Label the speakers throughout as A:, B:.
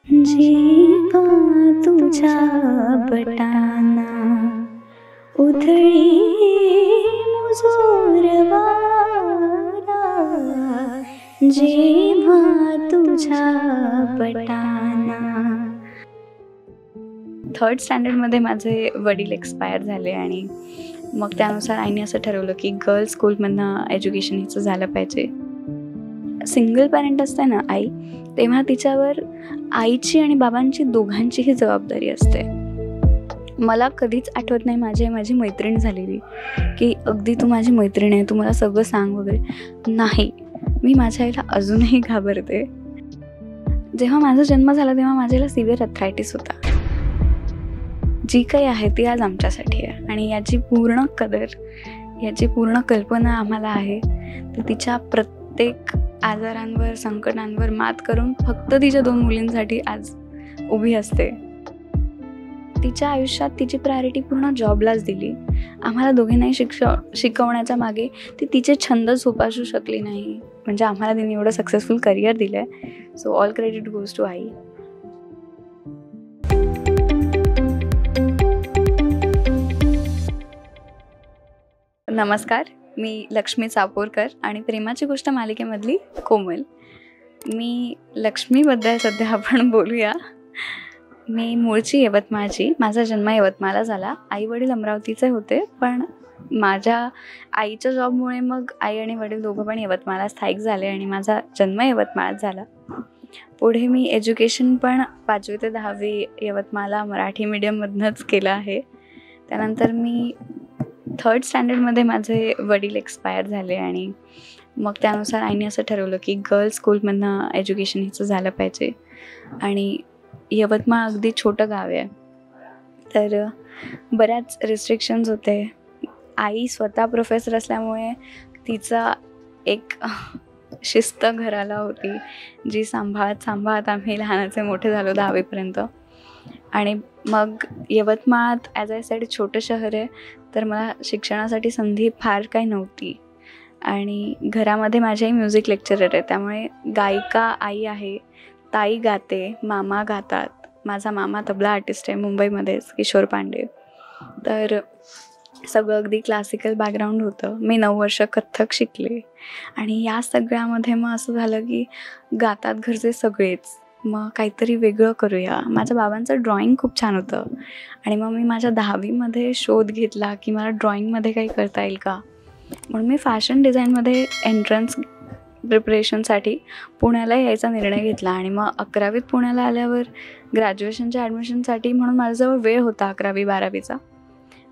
A: जेव्हा तुझ्या पटाना उधळी मुजोर वारा, जेव्हा तुझ्या पटाना. थर्ड स्टँडर्डमध्ये माझे वडील एक्सपायर झाले आणि मग त्यानुसार आईने असं ठरवलं की गर्ल्स स्कूलमधनं एज्युकेशन हिचं झालं पाहिजे. सिंगल पॅरेंट असते ना आई, तेव्हा तिच्यावर आईची आणि बाबांची दोघांचीही जबाबदारी असते. मला कधीच आठवत नाही माझी मैत्रीण झालेली की अगदी तू माझी मैत्रीण आहे, तू मला सगळं सांग वगैरे. नाही, मी माझ्या आईला अजूनही घाबरते. जेव्हा माझा जन्म झाला तेव्हा माझ्याला सिव्हिअर अर्थरायटिस होता. जी काही आहे ती आज आमच्यासाठी आहे आणि याची पूर्ण कदर, याची पूर्ण कल्पना आम्हाला आहे. तर तिच्या प्रत्येक आजारांवर, संकटांवर मात करून फक्त तिच्या 2 मुलींसाठी आज उभी असते. तिच्या आयुष्यात तिची प्रायोरिटी पूर्ण जॉबलाच दिली. आम्हाला दोघींनाही शिकवण्याच्या मागे ती तिचे छंद जोपासू शकली नाही, म्हणजे आम्हाला तिने एवढं सक्सेसफुल करिअर दिलं आहे. So all credit goes to आई. नमस्कार, मी लक्ष्मी चापोरकर आणि प्रेमाची गोष्ट मालिकेमधली कोमल. मी लक्ष्मीबद्दल सध्या आपण बोलूया. मी मूळची यवतमाळची. माझा जन्म यवतमाळला झाला. आई वडील अमरावतीचे होते, पण माझ्या आईच्या जॉबमुळे मग आई आणि वडील दोघं पण यवतमाळला स्थायिक झाले आणि माझा जन्म यवतमाळात झाला. पुढे मी एज्युकेशन पण 5वी ते 10वी यवतमाळला मराठी मीडियममधनंच केलं आहे. त्यानंतर मी थर्ड स्टँडर्डमध्ये माझे वडील एक्सपायर झाले आणि मग त्यानुसार आईने असं ठरवलं की गर्ल्स स्कूलमधनं एज्युकेशन हिचं झालं पाहिजे. आणि यवतमाळ अगदी छोटं गाव आहे, तर बऱ्याच रिस्ट्रिक्शन्स होते. आई स्वतः प्रोफेसर असल्यामुळे तिचा एक शिस्त घराला होती, जी सांभाळत आम्ही लहानाचे मोठे झालो 10वीपर्यंत. आणि मग यवतमाळात ॲज आय सेड छोटं शहर आहे, तर मला शिक्षणासाठी संधी फार काही नव्हती. आणि घरामध्ये माझी आई म्युझिक लेक्चरर आहे, त्यामुळे गायिका आई आहे, ताई गाते, मामा गातात. माझा मामा तबला आर्टिस्ट आहे मुंबईमध्येच, किशोर पांडे. तर सगळं अगदी क्लासिकल बॅकग्राऊंड होतं. मी 9 वर्ष कथ्थक शिकले आणि या सगळ्यामध्ये मग असं झालं की गातात घरचे सगळेच, मग काहीतरी वेगळं करूया. माझ्या बाबांचं ड्रॉइंग खूप छान होतं आणि मग मी माझ्या 10वीमध्ये शोध घेतला की मला ड्रॉइंगमध्ये काही करता येईल का. म्हणून मी फॅशन डिझाईनमध्ये एंट्रन्स प्रिपरेशनसाठी पुण्याला यायचा निर्णय घेतला. आणि मग 11वीत पुण्याला आल्यावर ग्रॅज्युएशनच्या ॲडमिशनसाठी म्हणून माझ्याजवळ वेळ होता 11वी-12वीचा.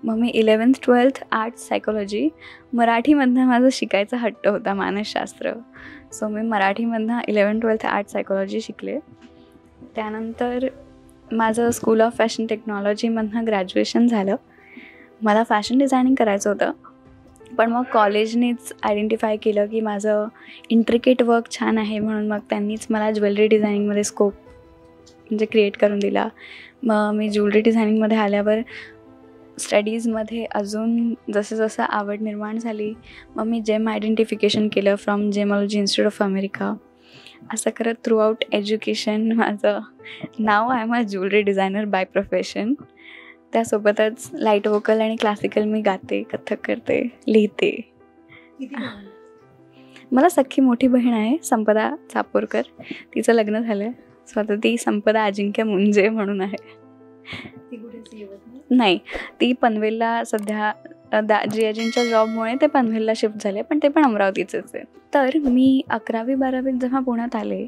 A: मग मी 11th 12th आर्ट्स सायकोलॉजी, मराठीमधनं माझं शिकायचा हट्ट होता, मानसशास्त्र. सो मी मराठीमधनं 11th 12th आर्ट्स सायकोलॉजी शिकले. त्यानंतर माझं स्कूल ऑफ फॅशन टेक्नॉलॉजीमधनं ग्रॅज्युएशन झालं. मला फॅशन डिझायनिंग करायचं होतं, पण मग कॉलेजनेच आयडेंटिफाय केलं की माझं इंट्रिकेट वर्क छान आहे, म्हणून मग त्यांनीच मला ज्वेलरी डिझायनिंगमध्ये स्कोप म्हणजे क्रिएट करून दिला. मग मी ज्वेलरी डिझायनिंगमध्ये आल्यावर स्टडीजमध्ये अजून जसं आवड निर्माण झाली. मग मी जेम आयडेंटिफिकेशन केलं फ्रॉम जेमॉलॉजी इन्स्टिट्यूट ऑफ अमेरिका. असं करत थ्रू आउट एज्युकेशन माझं नाव आहे मग ज्वेलरी डिझायनर बाय प्रोफेशन. त्यासोबतच लाईट वोकल आणि क्लासिकल मी गाते, कथ्थक करते, लिहिते. मला सख्खी मोठी बहीण आहे संपदा चापोरकर. तिचं लग्न झालं आहे. स्वतः ती संपदा अजिंक्य मुंजे म्हणून आहे. नाही, ती पनवेलला सध्या जियाजींच्या जॉबमुळे ते पनवेलला शिफ्ट झाले, पण ते पण अमरावतीचेच आहे. तर मी 11वी-12वीत जेव्हा पुण्यात आले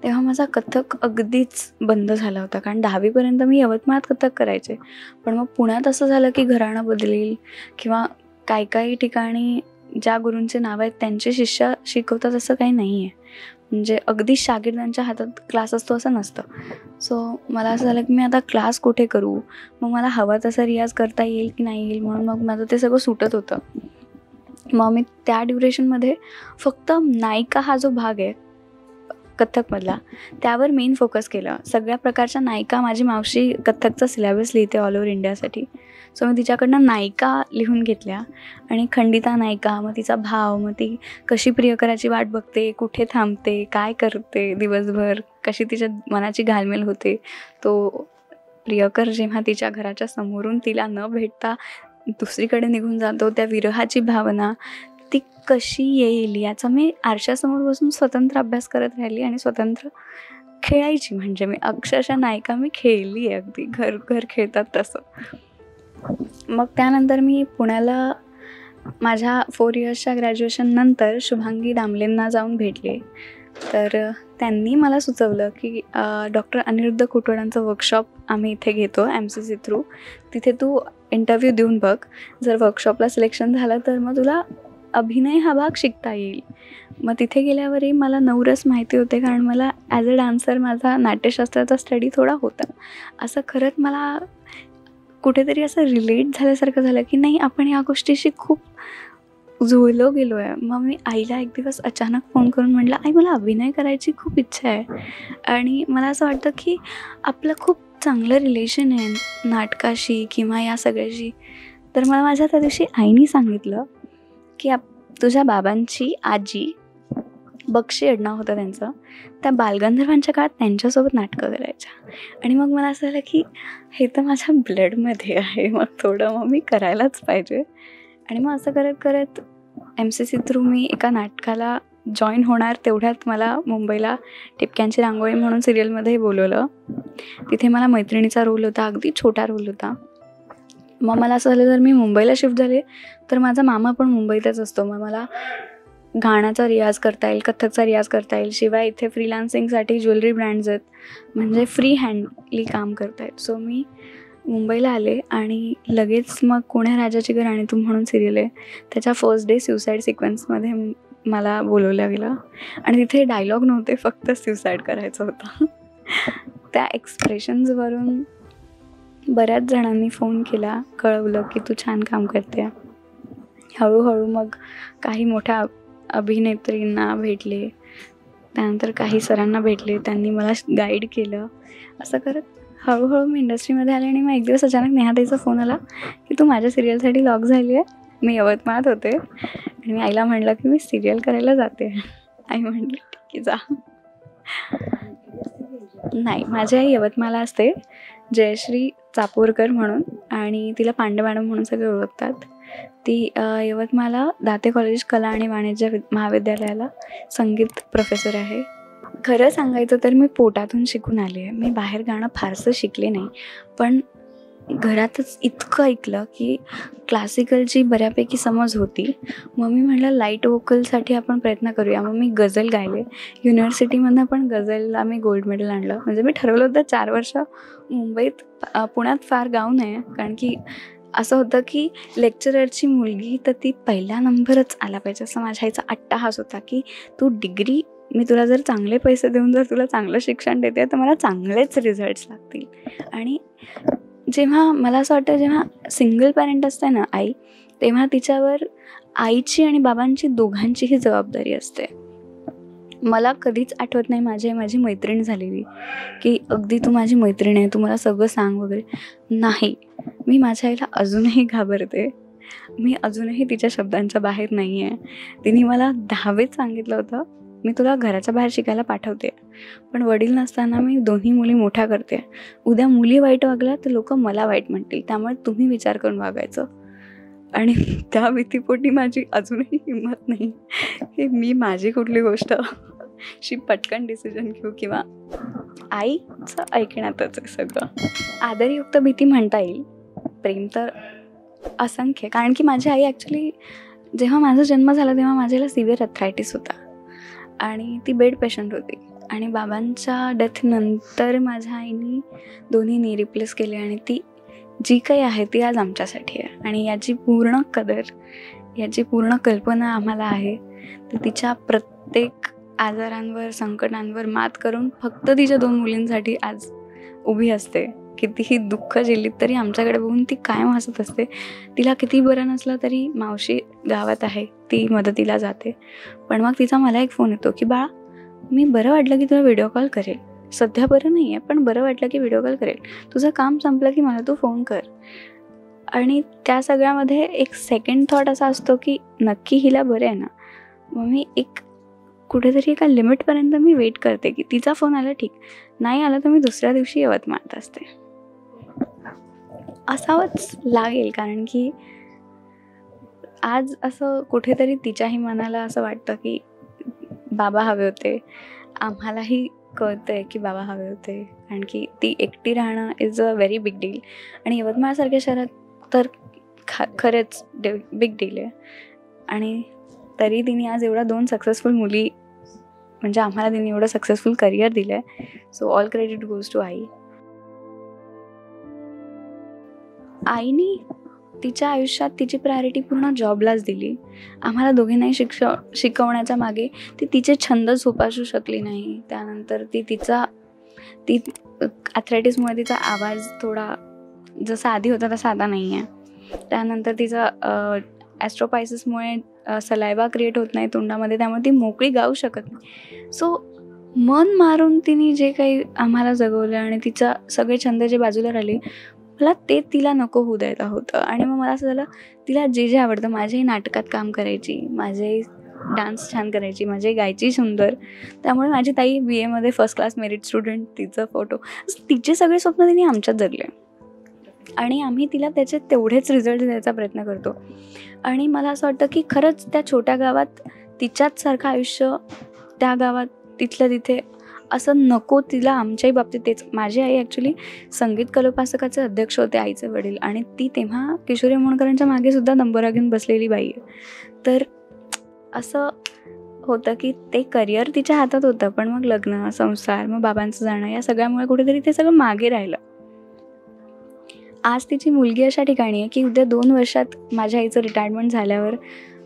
A: तेव्हा माझा कथ्थक अगदीच बंद झाला होता, कारण 10वीपर्यंत मी यवतमाळात कथ्थक करायचे. पण मग पुण्यात असं झालं की घराणं बदलेल किंवा काही ठिकाणी ज्या गुरूंचे नाव आहेत त्यांचे शिष्य शिकवतात असं काही नाही आहे, म्हणजे अगदी शागिर्दांच्या हातात क्लास असतो असं नसतं. सो मला असं झालं की मी आता क्लास कुठे करू, मग मला हवा तसा रियाज करता येईल की नाही येईल, म्हणून मग माझं ते सगळं सुटत होतं. मग मी त्या ड्युरेशनमध्ये फक्त नायिका हा जो भाग आहे कथ्थकमधला त्यावर मेन फोकस केलं. सगळ्या प्रकारच्या नायिका, माझी मावशी कथ्थकचा सिलेबस लिहिते ऑल ओव्हर इंडियासाठी. सो मी तिच्याकडनं नायिका लिहून घेतल्या आणि खंडिता नायिका, मग तिचा भाव, मग ती कशी प्रियकराची वाट बघते, कुठे थांबते, काय करते दिवसभर, कशी तिच्या मनाची घालमेल होते. तो प्रियकर जेव्हा तिच्या घराच्या समोरून तिला न भेटता दुसरीकडे निघून जातो, त्या विरहाची भावना ती कशी येईल याचा मी आरशासमोर बसून स्वतंत्र अभ्यास करत राहिली आणि स्वतंत्र खेळायची. म्हणजे मी अक्षरशः नायिका मी खेळली आहे, अगदी घर घर खेळतात तसं. मग त्यानंतर मी पुण्याला माझ्या 4 इयर्सच्या ग्रॅज्युएशन नंतर शुभांगी दामलेंना जाऊन भेटले. तर त्यांनी मला सुचवलं की डॉक्टर अनिरुद्ध कुटवडांचं वर्कशॉप आम्ही इथे घेतो MCC थ्रू, तिथे तू इंटरव्ह्यू देऊन बघ, जर वर्कशॉपला सिलेक्शन झालं तर मग तुला अभिनय हा भाग शिकता येईल. मग तिथे गेल्यावरही मला नवरस माहिती होते, कारण मला ॲज अ डान्सर माझा नाट्यशास्त्राचा स्टडी थोडा होता. असं खरंच मला कुठेतरी असं रिलेट झाल्यासारखं झालं की नाही, आपण या गोष्टीशी खूप जुळलो गेलो आहे. मग मी आईला एक दिवस अचानक फोन करून म्हटलं, आई मला अभिनय करायची खूप इच्छा आहे आणि मला असं वाटतं की आपलं खूप चांगलं रिलेशन आहे नाटकाशी किंवा या सगळ्याशी. तर मला माझ्या त्या दिवशी आईने सांगितलं की तुझ्या बाबांची आजी, बक्षी आडनाव होतं त्यांचं, त्या बालगंधर्वांच्या काळात त्यांच्यासोबत नाटकं करायच्या. आणि मग मला असं झालं की हे तर माझ्या ब्लडमध्ये आहे, मग मी करायलाच पाहिजे. आणि मग असं करत करत MCC थ्रू मी एका नाटकाला जॉईन होणार तेवढ्यात मला मुंबईला टिपक्यांची रांगोळी म्हणून सिरियलमध्ये बोलवलं. तिथे मला मैत्रिणीचा रोल होता, अगदी छोटा रोल होता. मग मला असं झालं, जर मी मुंबईला शिफ्ट झाले तर माझा मामा पण मुंबईतच असतो, मग मला गाण्याचा रियाज करता येईल, कथ्थकचा रियाज करता येईल. शिवाय इथे फ्रीलान्सिंगसाठी ज्वेलरी ब्रँड्स आहेत, म्हणजे फ्री हँडली काम करता येईल. सो मी मुंबईला आले आणि लगेच मग कोण्या राजाची ग राणी तू म्हणून सिरियल आहे, त्याच्या फर्स्ट डे स्युसाईड सिक्वेन्समध्ये मला बोलवलं गेलं. आणि तिथे डायलॉग नव्हते, फक्त स्युसाईड करायचं होतं. त्या एक्सप्रेशन्सवरून बऱ्याच जणांनी फोन केला, कळवलं की तू छान काम करते. हळूहळू मग काही मोठ्या अभिनेत्रींना भेटले, त्यानंतर काही सरांना भेटले, त्यांनी मला गाईड केलं. असं करत हळूहळू मी इंडस्ट्रीमध्ये आले. आणि मग एक दिवस अचानक नेहाताईचा फोन आला की तू माझ्या सिरियलसाठी लॉक झाली आहे. मी यवतमाळात होते आणि मी आईला म्हटलं की मी सिरियल करायला जाते. आई म्हटली ठीक आहे जा. नाही, माझी आई यवतमाळला असते, जयश्री चापोरकर म्हणून, आणि तिला पांडे मॅडम म्हणून सगळे ओळखतात. ती यवतमाळला दाते कॉलेज कला आणि वाणिज्य महाविद्यालयाला संगीत प्रोफेसर आहे. खरं सांगायचं तर मी पोटातून शिकून आली आहे. मी बाहेर गाणं फारसं शिकले नाही, पण घरातच इतकं ऐकलं की क्लासिकलची बऱ्यापैकी समज होती. मग मी म्हटलं लाईट वोकलसाठी आपण प्रयत्न करूया. मग मी गझल गायले. युनिव्हर्सिटीमधनं पण गझलला मी गोल्ड मेडल आणलं. म्हणजे मी ठरवलं होतं 4 वर्ष मुंबईत पुण्यात फार गाऊ नये, कारण की असं होतं की लेक्चररची मुलगी तर ती पहिला नंबरच आला पाहिजे, असं माझ्या आईचा अट्टाहास होता की तू डिग्री, मी तुला जर चांगले पैसे देऊन जर तुला चांगलं शिक्षण देते तर मला चांगलेच रिझल्ट्स लागतील. आणि जेव्हा मला असं वाटतं, जेव्हा सिंगल पॅरेंट असते ना आई, तेव्हा तिच्यावर आईची आणि बाबांची दोघांचीही जबाबदारी असते. मला कधीच आठवत नाही माझी मैत्रीण झालेली की अगदी तू माझी मैत्रीण आहे, तू मला सगळं सांग वगैरे. नाही, मी माझ्या आईला अजूनही घाबरते. मी अजूनही तिच्या शब्दांच्या बाहेर नाही आहे. तिने मला 10वीत सांगितलं होतं, मी तुला घराच्या बाहेर शिकायला पाठवते, पण वडील नसताना मी दोन्ही मुली मोठ्या करते. उद्या मुली वाईट वागल्या तर लोक मला वाईट म्हणतील, त्यामुळे तुम्ही विचार करून वागायचं. आणि त्या भीतीपोटी माझी अजूनही हिंमत नाही की मी माझी कुठली गोष्ट शी पटकन डिसिजन घेऊ, किंवा आईचं ऐकण्यातच आहे सगळं. आदरयुक्त भीती म्हणता येईल, प्रेम तर असंख्य. कारण की माझी आई ॲक्च्युली, जेव्हा माझा जन्म झाला तेव्हा माझ्याला सिव्हिअर अथरायटिस होता आणि ती बेड पेशंट होती. आणि बाबांच्या डेथनंतर माझ्या आईने दोन्ही नी रिप्लेस केले, आणि ती जी काही आहे ती आज आमच्यासाठी आहे. आणि याची पूर्ण कदर, याची पूर्ण कल्पना आम्हाला आहे. तर तिच्या प्रत्येक आजारांवर, संकटांवर मात करून फक्त तिच्या 2 मुलींसाठी आज उभी असते. कितीही दुःख झेलीत तरी आमच्याकडे बघून ती कायम हसत असते. तिला किती बरं नसलं तरी मावशी गावात आहे, ती मदतीला जाते. पण मग तिचा मला एक फोन येतो की बाळा, मी बरं वाटलं की तुला व्हिडिओ कॉल करेल, सध्या बरं नाही आहे पण बरं वाटलं की व्हिडिओ कॉल करेल, तुझं काम संपलं की मला तू फोन कर. आणि त्या सगळ्यामध्ये एक सेकंड थॉट असा असतो की नक्की हिला बरं आहे ना. मग मी एक कुठेतरी एका लिमिटपर्यंत मी वेट करते की तिचा फोन आला ठीक, नाही आला तर मी दुसऱ्या दिवशी यवतमाळात असते. असावंच लागेल, कारण की आज असं कुठेतरी तिच्याही मनाला असं वाटतं की बाबा हवे होते. आम्हालाही कळतंय की बाबा हवे होते, कारण की ती एकटी राहणं is a very big deal. आणि यवतमाळसारख्या शहरात तर खरंच बिग डील आहे. आणि तरी तिने आज एवढा 2 सक्सेसफुल मुली, म्हणजे आम्हाला तिने एवढं सक्सेसफुल करिअर दिलं आहे. So all credit goes to आई. आईनी तिच्या आयुष्यात तिची प्रायोरिटी पूर्ण जॉबलाच दिली. आम्हाला दोघींनाही शिकवण्याच्या मागे ती तिचे छंद जोपासू शकली नाही. त्यानंतर ती ॲथलेटिक्समुळे तिचा आवाज थोडा जसा आधी होता तसा आता नाही आहे. त्यानंतर तिचा ॲस्ट्रोपायसिसमुळे सलायवा क्रिएट होत नाही तोंडामध्ये, त्यामुळे ती मोकळी गाऊ शकत नाही. सो मन मारून तिने जे काही आम्हाला जगवलं आणि तिचा सगळे छंद जे बाजूला राहिले, मला ते तिला नको होऊ द्यायला होतं. आणि मग मला असं झालं, तिला जे जे आवडतं, माझ्याही नाटकात काम करायची, माझे डान्स छान करायची, माझी गायची सुंदर. त्यामुळे माझी ताई BA first class merit student, तिचं फोटो, तिचे सगळे स्वप्न तिने आमच्यात जगले. आणि आम्ही तिला त्याचे तेवढेच रिझल्ट द्यायचा प्रयत्न करतो. आणि मला असं वाटतं की खरंच त्या छोट्या गावात तिच्याच सारखं आयुष्य त्या गावात तिथल्या तिथे असं नको तिला. आमच्याही बाबतीत तेच. माझी आई ॲक्च्युली संगीत कलोपासकाचे अध्यक्ष होते, आईचे वडील, आणि ती तेव्हा किशोरी अमोणकरांच्या मागे सुद्धा नंबरा घेऊन बसलेली बाई आहे. तर असं होतं की ते करिअर तिच्या हातात होतं, पण मग लग्न, संसार, मग बाबांचं जाणं, या सगळ्यामुळे कुठेतरी ते सगळं मागे राहिलं. आज तिची मुलगी अशा ठिकाणी आहे की उद्या 2 वर्षात माझ्या आईचं रिटायरमेंट झाल्यावर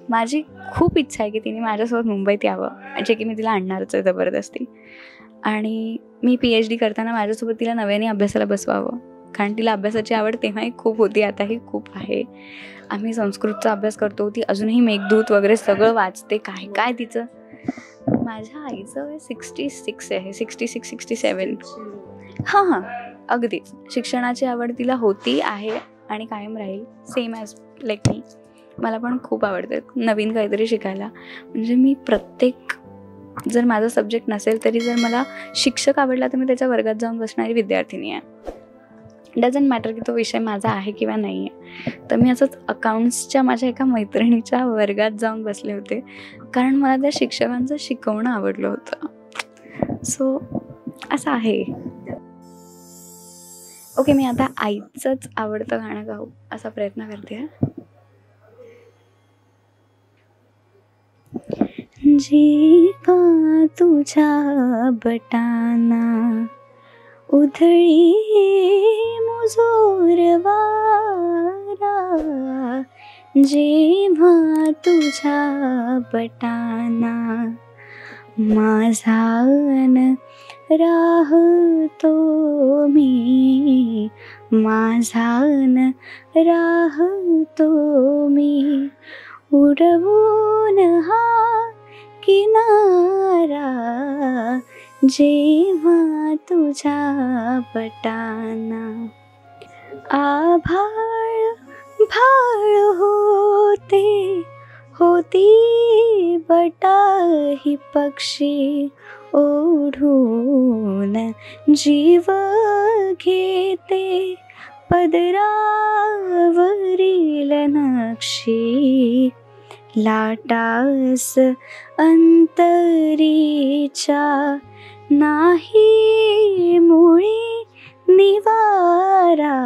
A: माझी खूप इच्छा आहे की तिने माझ्यासोबत मुंबईत यावं, जे की मी तिला आणणारच आहे जबरदस्ती. आणि मी PhD करताना माझ्यासोबत तिला नव्याने अभ्यासाला बसवावं, कारण तिला अभ्यासाची आवड तेव्हाही खूप होती, आताही खूप आहे. आम्ही संस्कृतचा अभ्यास करतो, ती अजूनही मेघदूत वगैरे सगळं वाचते. काय तिचं, माझ्या आईचं वय 66 आहे, 66-67. हां, अगदीच. शिक्षणाची आवड तिला होती, आहे आणि कायम राहील. सेम ॲज लाईक मी. मला पण खूप आवडतं नवीन काहीतरी शिकायला. म्हणजे मी जर माझा सब्जेक्ट नसेल तरी जर मला शिक्षक आवडला तर मी त्याच्या वर्गात जाऊन बसणारी विद्यार्थिनी आहे. डझंट मॅटर की तो विषय माझा आहे किंवा नाही आहे. तर मी असंच अकाउंट्सच्या माझ्या एका मैत्रिणीच्या वर्गात जाऊन बसले होते, कारण मला त्या शिक्षकांचं शिकवणं आवडलं होतं. सो असं आहे. ओके, मी आता आईचंच आवडतं गाणं गाऊ असा प्रयत्न करते. जेव्हा तुझ्या बटाना उधळी मुजोर वारा, जेव्हा तुझ्या बटाना माझा अन राहतो मी, माझा अन राहतो मी, उडवून हा किनारा, जेव्हा तुझ्या बटाना. आभाळ भाळ होती बटा ही पक्षी ओढून, जीव घेते पदरावरील नक्षी, लाटास अंतरीच्या नाही मुळी निवारा,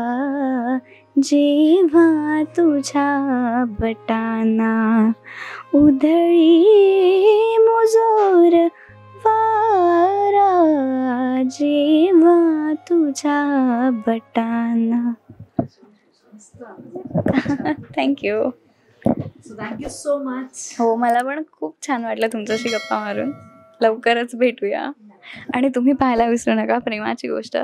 A: जेव्हा तुझ्या बटाना उधळी मुजोर वारा, जेव्हा तुझ्या बटाना. थँक्यू.
B: Thank you so much.
A: हो, मला पण खूप छान वाटलं तुमच्याशी गप्पा मारून. लवकरच भेटूया. आणि तुम्ही पाहायला विसरू नका प्रेमाची गोष्ट.